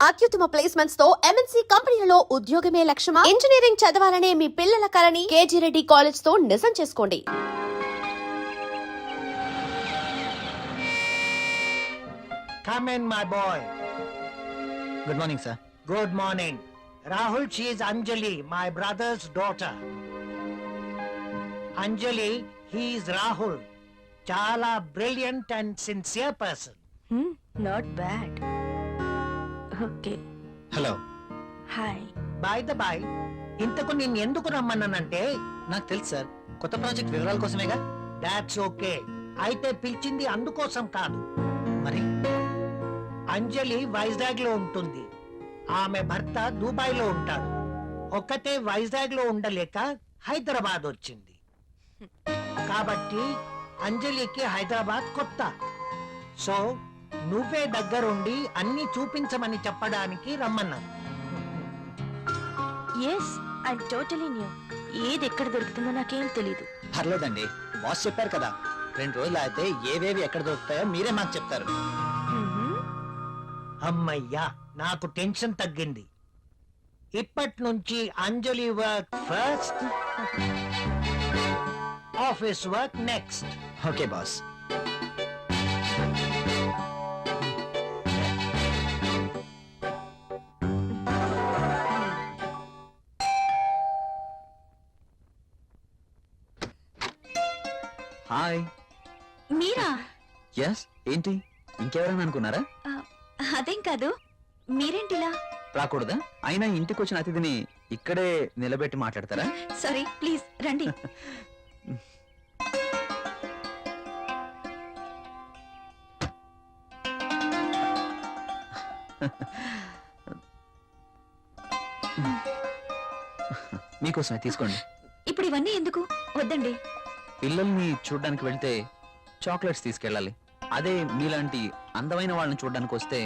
అత్యుత్తమ ప్లేస్మెంట్స్ తో MNC కంపెనీలలో ఉద్యోగమే లక్ష్యమా? ఇంజనీరింగ్ చదవాలనే మీ పిల్లల కలని కేజీ రెడ్డి కాలేజ్ తో నిజం చేసుకోండి. Come in, my boy. Good morning, sir. Good morning. Rahul, she is Anjali, my brother's daughter. Anjali, he is Rahul. Chala brilliant and sincere person. Not bad. Okay. Hello. Hi. By the by, ఇంతకు నిన్ను ఎందుకు రమ్మన్నానంటే నాకు తెలుసు sir, కొత్త project వివరాల కోసమేగా. That's okay. అయితే పిలిచింది అందుకోసం కాదు. మరి అంజలి వైజాగ్ లో ఉంటుంది, ఆమె భర్త దుబాయ్ లో ఉంటాడు. ఒక్కతే వైజాగ్ లో ఉండలేక హైదరాబాద్ వచ్చింది. కాబట్టి అంజలికి హైదరాబాద్ కొత్త. సో నువ్వే దగ్గరుండి అన్ని చూపించమని చెప్పడానికి రమ్మన్నాను. Yes, I'm totally new. ఏది ఎక్కడ దొరుకుతుందో నాకేం తెలీదు. పర్లేదండి, బాస్ చెప్పారు కదా, 2 రోజులు అయితే ఏవేవి ఎక్కడ దొరుకుతాయో మీరే మాకు చెప్తారు. అమ్మయ్యా, నాకు టెన్షన్ తగ్గింది. ఇప్పటి నుంచి Anjali work first, office work next. Okay boss. Hi. మీరా? ఎస్. ఏంటి, ఇంకెవరైనా అనుకున్నారా? అదేం కాదు, మీరేంటిలా? రాకూడదా? అయినా ఇంటికి వచ్చిన అతిథిని ఇక్కడే నిలబెట్టి మాట్లాడతారా? సారీ, ప్లీజ్ రండి. మీకోసమే, తీసుకోండి. ఇప్పుడు ఇవన్నీ ఎందుకు? వద్దండి. పిల్లల్ని చూడ్డానికి వెళ్తే చాక్లెట్స్ తీసుకెళ్ళాలి. అదే మీలాంటి అందమైన వాళ్ళని చూడ్డానికి వస్తే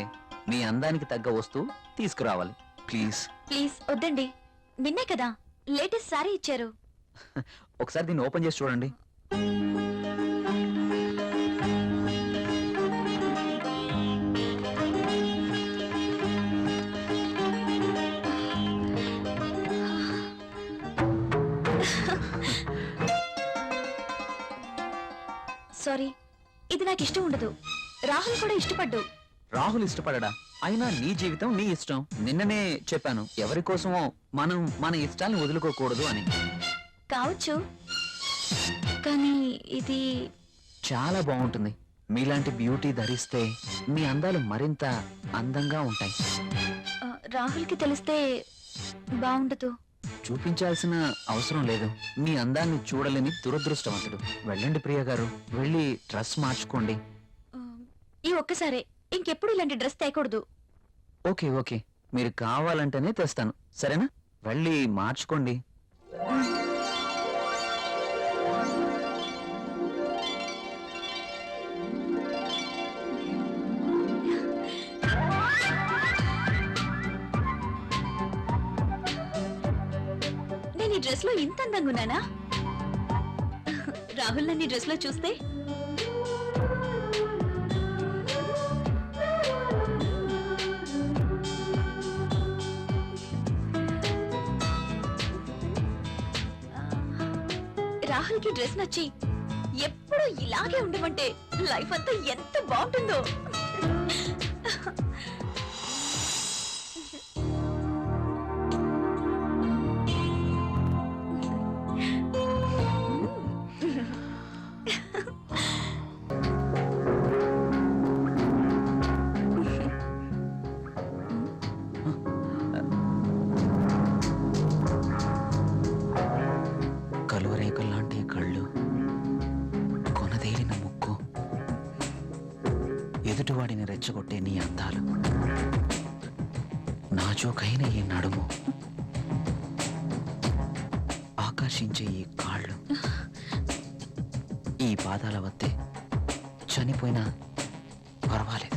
మీ అందానికి తగ్గ వస్తువు తీసుకురావాలి. ప్లీజ్ ప్లీజ్ వద్దండి. నిన్నే కదా లేటెస్ట్ సారీ ఇచ్చారు. ఒకసారి దీన్ని ఓపెన్ చేసి చూడండి. సారీ, ఇది నాకు ఇష్టం ఉండదు. రాహుల్ కూడా ఇష్టపడ్డు. రాహుల్ ఇష్టపడడా? అయినా నీ జీవితం నీ ఇష్టం. నిన్ననే చెప్పాను, ఎవరి కోసమో మనం మన ఇష్టాల్ని వదులుకోకూడదు అని. కావచ్చు, కానీ ఇది చాలా బాగుంటుంది. మీలాంటి బ్యూటీ ధరిస్తే మీ అందాలు మరింత అందంగా ఉంటాయి. రాహుల్కి తెలిస్తే బాగుండదు. చూపించాల్సిన అవసరం లేదు. మీ అందాన్ని చూడలేని దురదృష్టవంతుడు. వెళ్ళండి ప్రియ గారు, వెళ్ళి డ్రెస్ మార్చుకోండి. ఈ ఒక్కసారే, ఇంకెప్పుడు ఇలాంటి డ్రెస్ తేకూడదు. ఓకే ఓకే, మీరు కావాలంటేనే తెస్తాను, సరేనా? వెళ్ళి మార్చుకోండి. నేను ఈ డ్రెస్ లో ఇంత అందంగా ఉన్నానా? రాహుల్ నన్ను ఈ డ్రెస్ లో చూస్తే రాహుల్ కి డ్రెస్ నచ్చి ఎప్పుడు ఇలాగే ఉండమంటే లైఫ్ అంతా ఎంత బాగుంటుందో. కలువరేకల్లాంటి కళ్ళు, కొనదేలిన ముక్కు, ఎదుటివాడిని రెచ్చగొట్టే నీ అందాలు, నాజూకైన ఈ నడుము, ఆకర్షించే ఈ కాళ్ళు, ఈ పాదాల వద్దే చనిపోయినా పర్వాలేదు.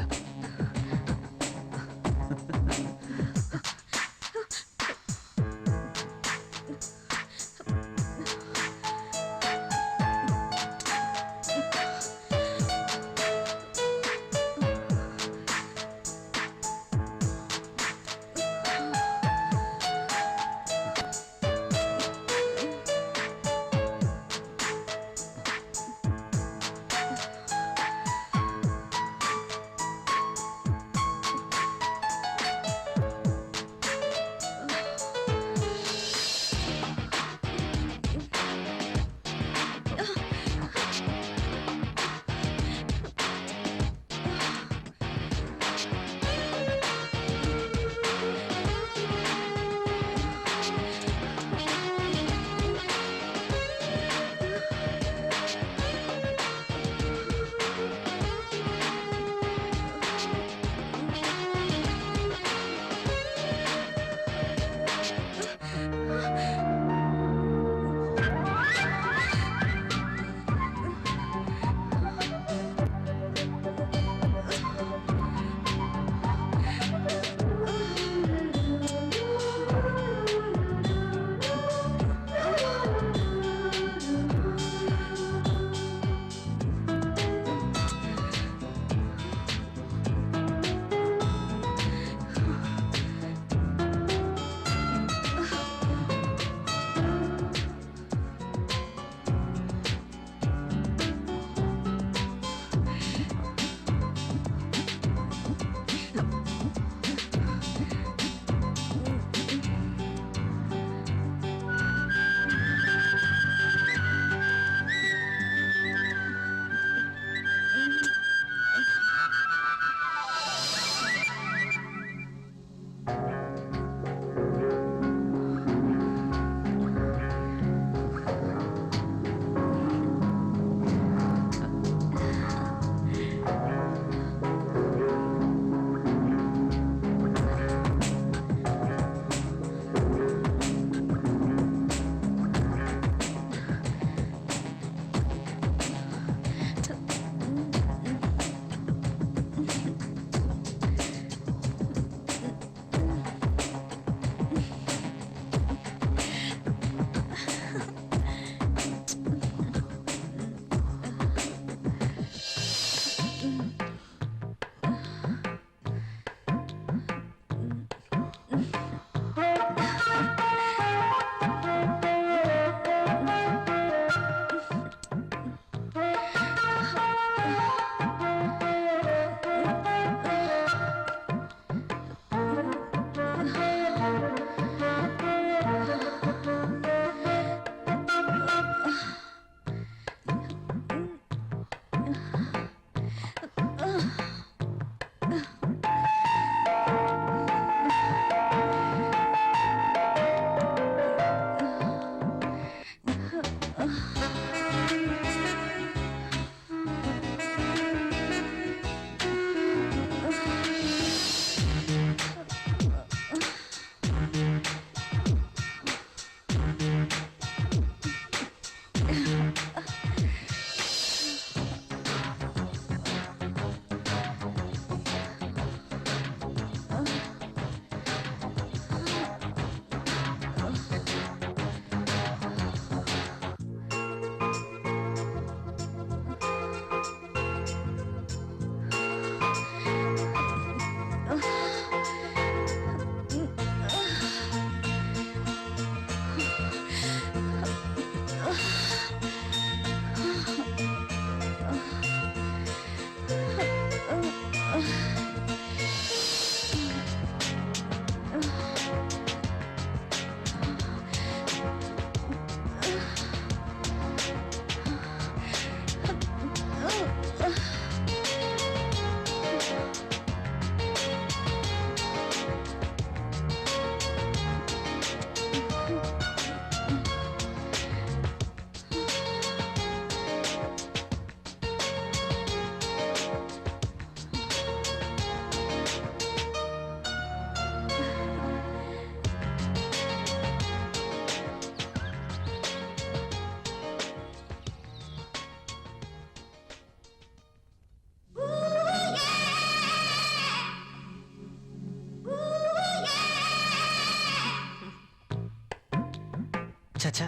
చచ్చా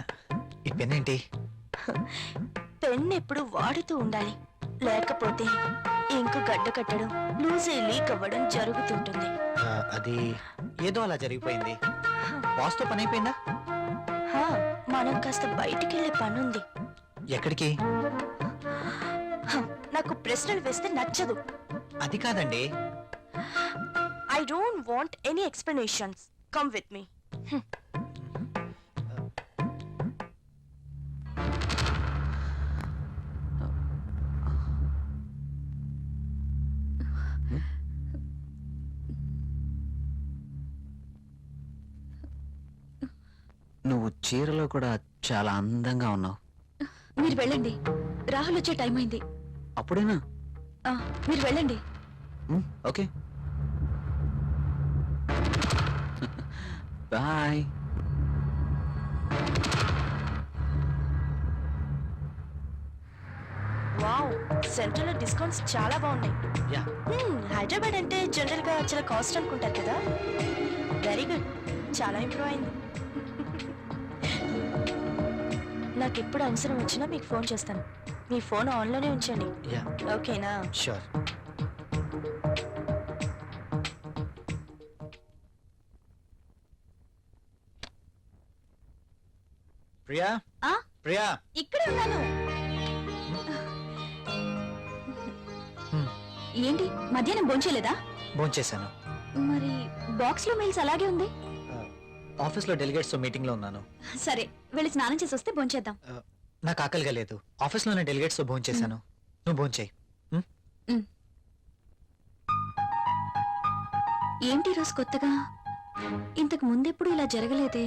ఈ పెన్ ఏంటి? పెన్ ఎప్పుడు వాడుతూ ఉండాలి, లేకపోతే ఇంకు గడ్డ కట్టడం, లూజ్ అయి లీక్ అవ్వడం జరుగుతుంటుంది. అది ఏదో అలా జరిగిపోయింది. బాస్తో పని అయిపోయిందా? హా, మనం కాస్త బయటికి వెళ్ళే పనుంది. ఎక్కడికి? నాకు ప్రశ్నలు వేస్తే నచ్చదు. అది కాదండి. I don't want any explanations. Come with me. నువ్వు చీరలో కూడా చాలా అందంగా ఉన్నావు. మీరు వెళ్ళండి, రాహుల్ వచ్చే టైం అయింది. అప్పుడేనా? మీరు వెళ్ళండి. Okay bye. వావ్, సెంట్రల్ లో డిస్కౌంట్స్ చాలా బాగున్నాయి. యా. హైదరాబాద్ అంటే జనరల్ గా చాలా కాస్ట్ అనుకుంటారు కదా. వెరీ గుడ్, చాలా ఇంప్రూవ్ అయింది. నాకు ఎప్పుడు అవసరం వచ్చినా మీకు ఫోన్ చేస్తాను. మీ ఫోన్ ఆన్లోనే ఉంచండి, యా ఓకేనా? షూర్. ప్రియా, ప్రియా, ఇక్కడే ఉన్నాను. ఏంటి మధ్యాహ్నం భోంచేయలేదా? భోంచేశాను. మరి బాక్స్ లో మెయిల్స్ అలాగే ఉంది. ఆఫీస్లో డెలిగేట్స్ మీటింగ్ లో ఉన్నాను. సరే, వెళ్ళి స్నానం చేసి వస్తే భోంచేద్దాం. నాకు ఆకలిగా లేదు. ఆఫీస్లోనే డెలిగేట్స్ తో భోంచేశాను. నువ్వు భోంచేయి. ఏంటి రోజు కొత్తగా? ఇంతకు ముందెప్పుడు ఇలా జరగలేదే.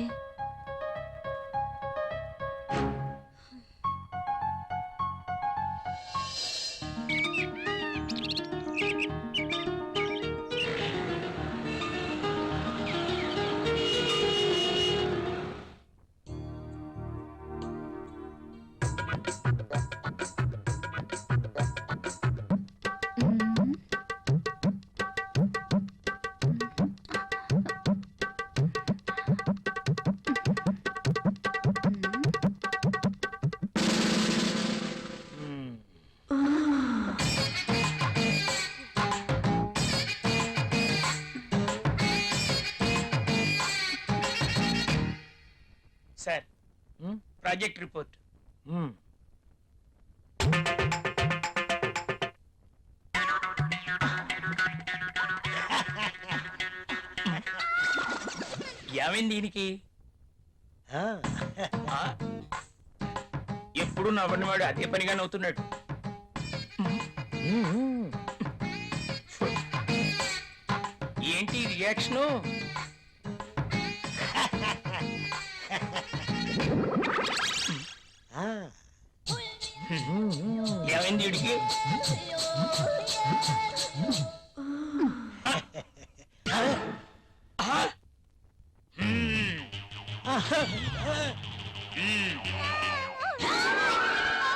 Sir, project report. ఏమైంది దీనికి? ఎప్పుడు నవ్వని వాడు అదే పనిగా నవ్వుతున్నాడు. ఏంటి రియాక్షను? ఏమైంది వీడికి?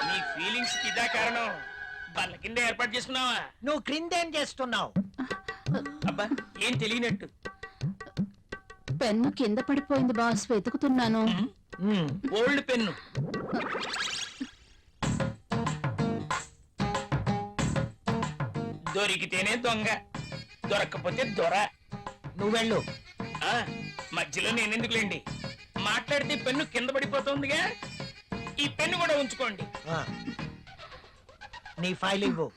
నీ ఫీలింగ్స్ కి ఇదా కారణం? వాళ్ళ కింద ఏర్పాటు చేసుకున్నావా? నువ్వు క్రిందేం చేస్తున్నావు? అబ్బా, ఏం తెలియనట్టు. పెన్ను కింద పడిపోయింది బాస్, వెతుకుతున్నాను. Old pen. దొరికితేనే దొంగ, దొరక్కపోతే దొర. నువ్వెళ్ళు. మధ్యలో నేనెందుకులేండి, మాట్లాడితే పెన్ను కింద పడిపోతుందిగా. ఈ పెన్ను కూడా ఉంచుకోండి. నీ ఫైల్ ఇవ్వు.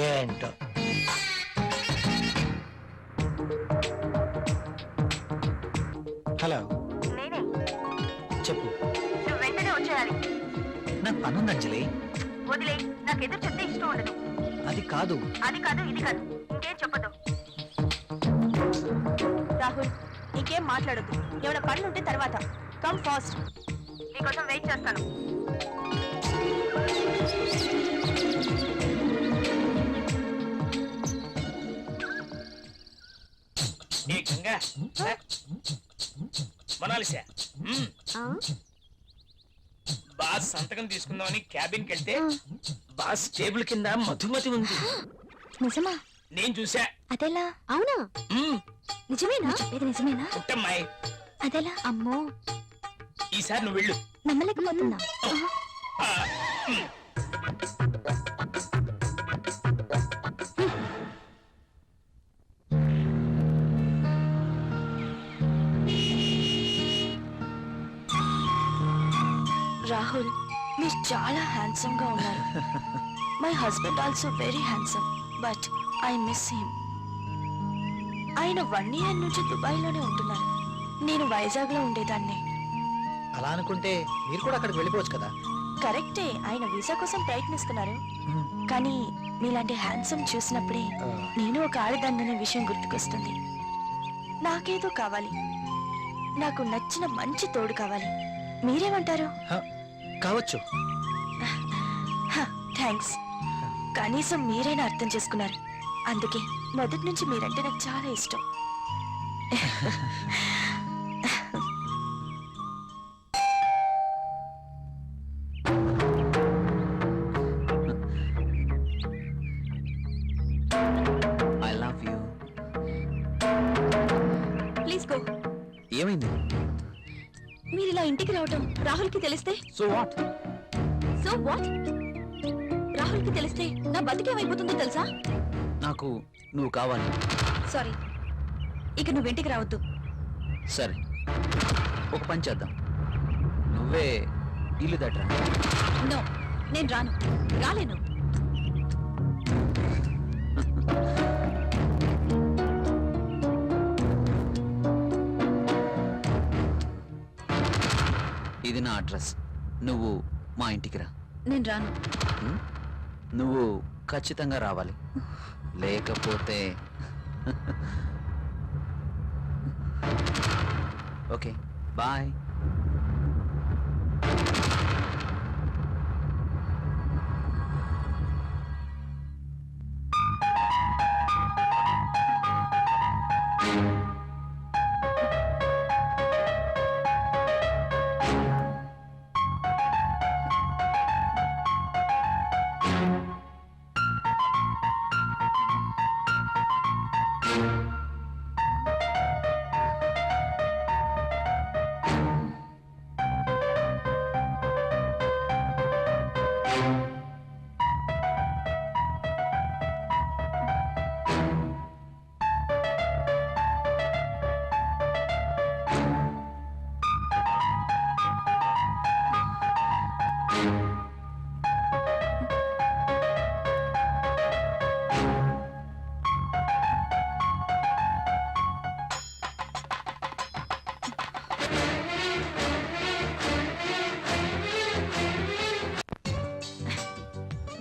ఏంటో హలో, నేనే. చెప్పు. నువ్వు వెంటనే వచ్చేయాలి. నాకు పనుంది అంజలి. వదిలే, నాకు ఎదురు చెప్తే ఇష్టం ఉండదు. అది కాదు. అది కాదు, ఇది కాదు, ఇంకేం చెప్పదు. రాహుల్, ఇంకేం మాట్లాడద్దు. ఏమైనా పనులు ఉంటే తర్వాత. కమ్ ఫాస్ట్, నీకోసం వెయిట్ చేస్తాను. ఏ గంగా, మొనాలిసా బాస్ సంతకం తీసుకుందామని క్యాబిన్కి వెళ్తే బాస్ టేబుల్ కింద మధుమతి ఉంది. నిజమా? నేను చూసా. అదెలా? అవునా? నిజమేనా? చెప్పేది నిజమేనా? పుట్టమ్మాయి, అదెలా? అమ్మో, ఈసారి నువ్వు వెళ్ళు. నమ్మలేకపోతున్నా. ఆ, మ్. రాహుల్, మీరు చాలా హ్యాండ్సమ్ గా ఉన్నారు. My husband also very handsome, but I miss him. ఆయన 1 year నుంచి దుబాయ్ లోనే ఉంటున్నారు. నేను వైజాగ్ లో ఉండేదాన్ని. అలా అనుకుంటే మీరు కూడా అక్కడికి వెళ్ళిపోవచ్చు కదా. కరెక్టే, ఆయన వీసా కోసం ప్రయత్నిస్తున్నారు. కానీ మీలాంటి హ్యాండ్సమ్ చూసినప్పుడే నేను ఒక ఆడదాన్ననే విషయం గుర్తుకొస్తుంది. నాకేదో కావాలి, నాకు నచ్చిన మంచి తోడు కావాలి. మీరేమంటారు? కావచ్చు. థ్యాంక్స్. కనీసం మీరైనా అర్థం చేసుకున్నారు. అందుకే మొదటి నుంచి మీరంటే నాకు చాలా ఇష్టం. I love you. Please go. ఏమైంది? మీరు ఇలా ఇంటికి రావటం రాహుల్కి తెలిస్తే? So what? So what? రాహుల్కి తెలిస్తే నా బతికేమైపోతుందో తెలుసా? నాకు నువ్వు కావాలి. సారీ, ఇక నువ్వు ఇంటికి రావద్దు. సరే, ఒక పని చేద్దాం. నువ్వే ఇల్లు దట్రా. నో, నేను రాను, రాలేను. ఇది నా అడ్రస్. నువ్వు మా ఇంటికి రా. నేను రాను. హ్మ్? నువ్వు ఖచ్చితంగా రావాలి, లేకపోతే okay bye.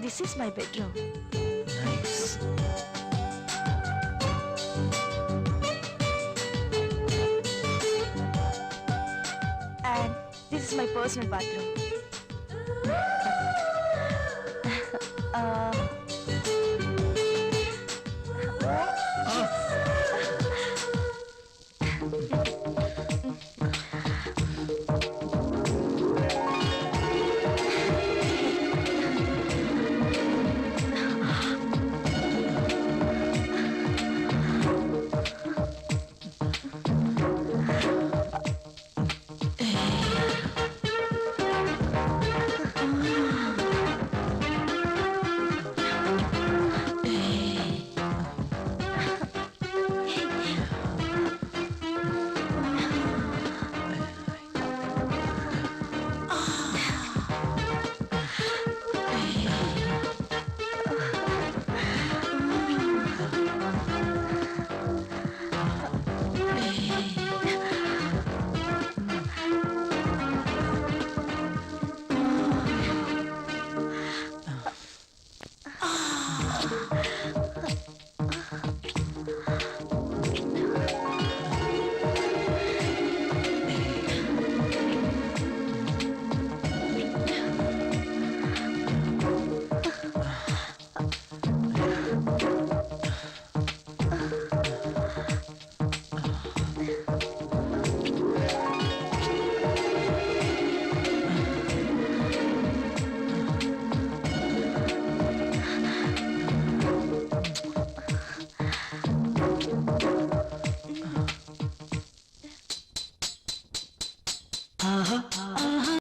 This is my bedroom. Nice. And this is my personal bathroom. ఆ